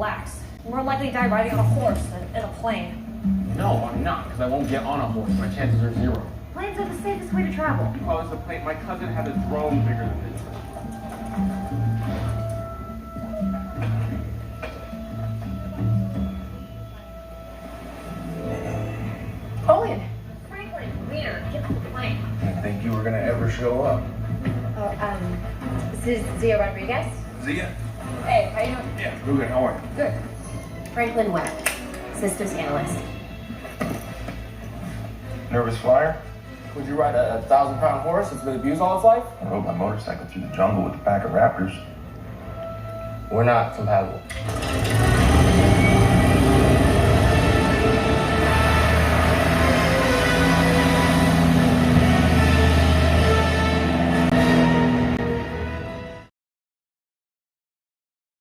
relax. You're more likely to die riding on a horse than in a plane. No, I'm not, because I won't get on a horse. My chances are 0. Planes are the safest way to travel. Because the plane, my cousin had a drone bigger than this. Owen! Franklin, Leader, get off the plane. Didn't think you were gonna ever show up. This is Zia Rodriguez. Zia? Hey, how you doing? Yeah, good. How are you? Good. Franklin Webb, systems analyst. Nervous flyer? Would you ride a 1,000-pound horse that's been abused all its life? I rode my motorcycle through the jungle with a pack of raptors. We're not compatible.